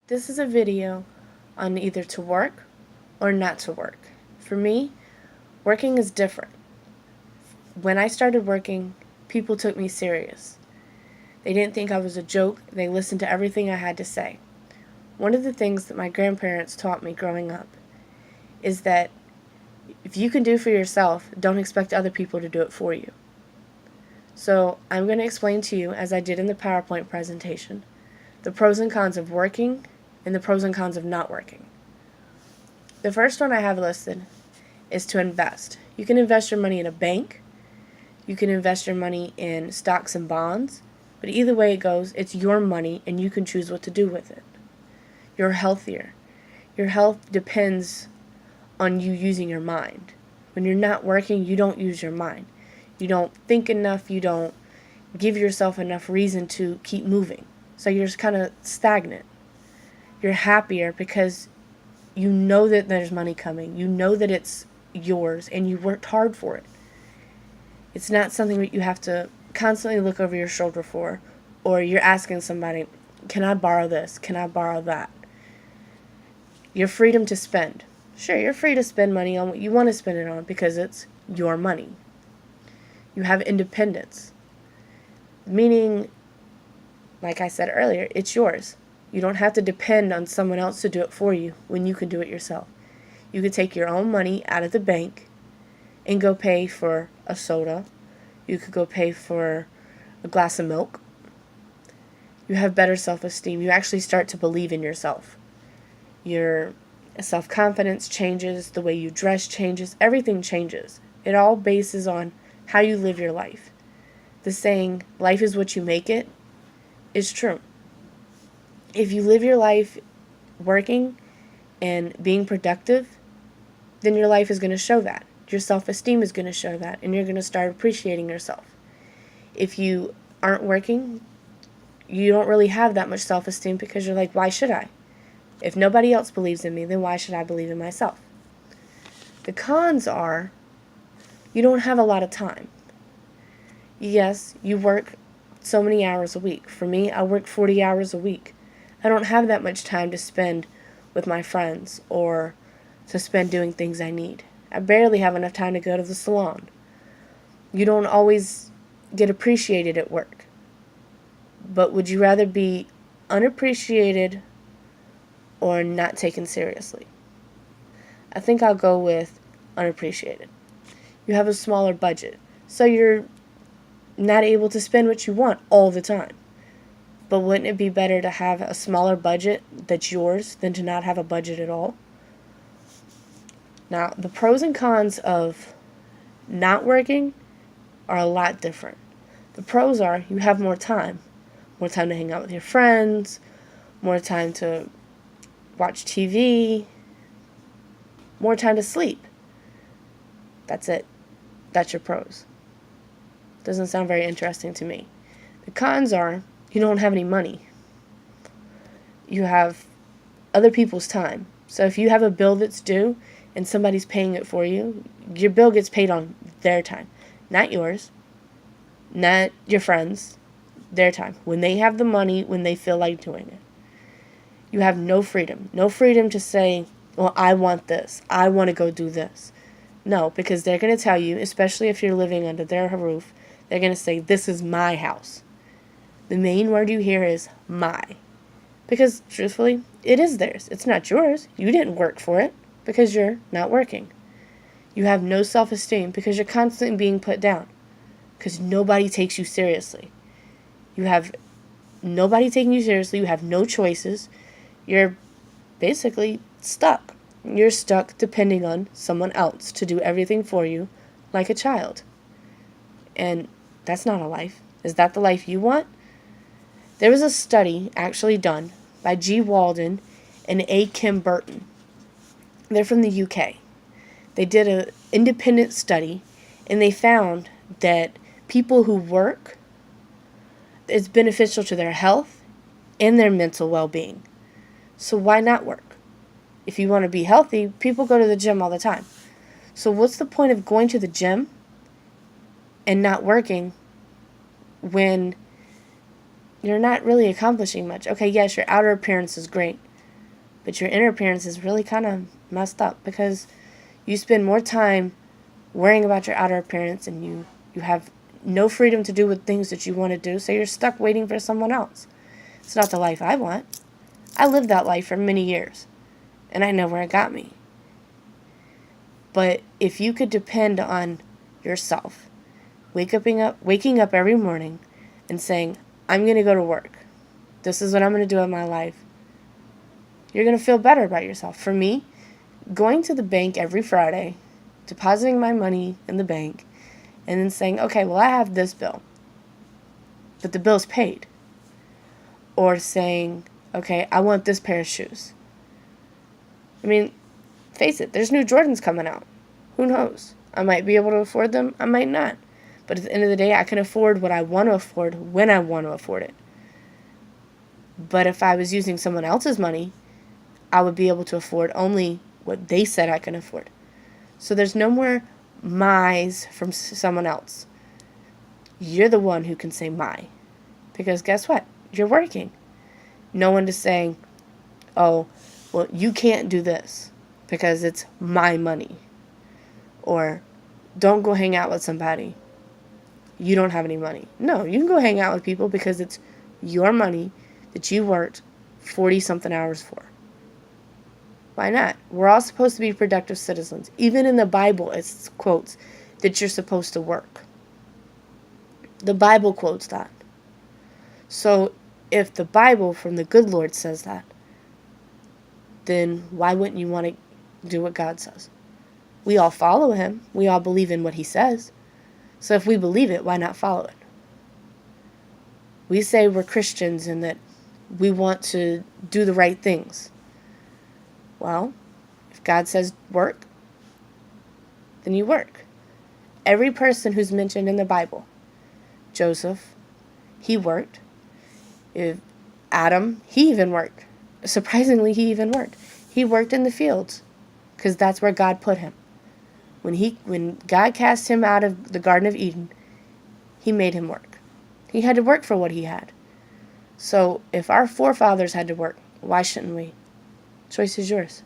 This is a video on either to work or not to work. For me, working is different. When I started working, people took me serious. They didn't think I was a joke. They listened to everything I had to say. One of the things that my grandparents taught me growing up is that if you can do for yourself, don't expect other people to do it for you. So I'm going to explain to you, as I did in the PowerPoint presentation, the pros and cons of working and the pros and cons of not working. The first one I have listed is to invest. You can invest your money in a bank. You can invest your money in stocks and bonds. But either way it goes, it's your money and you can choose what to do with it. You're healthier. Your health depends on you using your mind. When you're not working, you don't use your mind. You don't think enough. You don't give yourself enough reason to keep moving. So you're just kind of stagnant. You're happier because you know that there's money coming. You know that it's yours and you worked hard for it. It's not something that you have to constantly look over your shoulder for, or you're asking somebody, can I borrow this? Can I borrow that? Your freedom to spend. Sure, you're free to spend money on what you want to spend it on because it's your money. You have independence, meaning, like I said earlier, it's yours. You don't have to depend on someone else to do it for you when you can do it yourself. You can take your own money out of the bank and go pay for a soda. You could go pay for a glass of milk. You have better self-esteem. You actually start to believe in yourself. Your self-confidence changes. The way you dress changes. Everything changes. It all bases on how you live your life. The saying, life is what you make it, is true. If you live your life working and being productive, then your life is going to show that. Your self-esteem is going to show that, and you're going to start appreciating yourself. If you aren't working, you don't really have that much self-esteem because you're like, why should I? If nobody else believes in me, then why should I believe in myself? The cons are you don't have a lot of time. Yes, you work so many hours a week. For me, I work 40 hours a week. I don't have that much time to spend with my friends or to spend doing things I need. I barely have enough time to go to the salon. You don't always get appreciated at work. But would you rather be unappreciated or not taken seriously? I think I'll go with unappreciated. You have a smaller budget, so you're not able to spend what you want all the time. But wouldn't it be better to have a smaller budget that's yours than to not have a budget at all? Now, the pros and cons of not working are a lot different. The pros are you have more time to hang out with your friends, more time to watch TV, more time to sleep. That's it. That's your pros. Doesn't sound very interesting to me. The cons are you don't have any money. You have other people's time. So if you have a bill that's due and somebody's paying it for you, your bill gets paid on their time, not yours, not your friends, their time. When they have the money, when they feel like doing it. You have no freedom. No freedom to say, well, I want this. I want to go do this. No, because they're going to tell you, especially if you're living under their roof, they're going to say, this is my house. The main word you hear is my. Because, truthfully, it is theirs. It's not yours. You didn't work for it because you're not working. You have no self-esteem because you're constantly being put down. Because nobody takes you seriously. You have nobody taking you seriously. You have no choices. You're basically stuck. You're stuck depending on someone else to do everything for you like a child. And that's not a life. Is that the life you want? There was a study actually done by G. Walden and A. Kim Burton. They're from the UK. They did an independent study, and they found that people who work is beneficial to their health and their mental well-being. So why not work? If you want to be healthy, people go to the gym all the time. So what's the point of going to the gym and not working when you're not really accomplishing much? Okay, yes, your outer appearance is great, but your inner appearance is really kind of messed up because you spend more time worrying about your outer appearance, and you have no freedom to do what things that you want to do, so you're stuck waiting for someone else. It's not the life I want. I lived that life for many years, and I know where it got me. But if you could depend on yourself, waking up every morning and saying, I'm going to go to work. This is what I'm going to do in my life. You're going to feel better about yourself. For me, going to the bank every Friday, depositing my money in the bank, and then saying, okay, well, I have this bill, but the bill's paid. Or saying, okay, I want this pair of shoes. I mean, face it, there's new Jordans coming out. Who knows? I might be able to afford them, I might not. But at the end of the day, I can afford what I want to afford when I want to afford it. But if I was using someone else's money, I would be able to afford only what they said I can afford. So there's no more my's from someone else. You're the one who can say my. Because guess what? You're working. No one is saying, oh, well, you can't do this because it's my money. Or don't go hang out with somebody. You don't have any money. No, you can go hang out with people because it's your money that you worked 40-something hours for. Why not? We're all supposed to be productive citizens. Even in the Bible, it quotes that you're supposed to work. The Bible quotes that. So if the Bible from the good Lord says that, then why wouldn't you want to do what God says? We all follow him. We all believe in what he says. So if we believe it, why not follow it? We say we're Christians and that we want to do the right things. Well, if God says work, then you work. Every person who's mentioned in the Bible, Joseph, he worked. If Adam, he even worked. Surprisingly, he even worked. He worked in the fields because that's where God put him. When God cast him out of the Garden of Eden, he made him work. He had to work for what he had. So if our forefathers had to work, why shouldn't we? Choice is yours.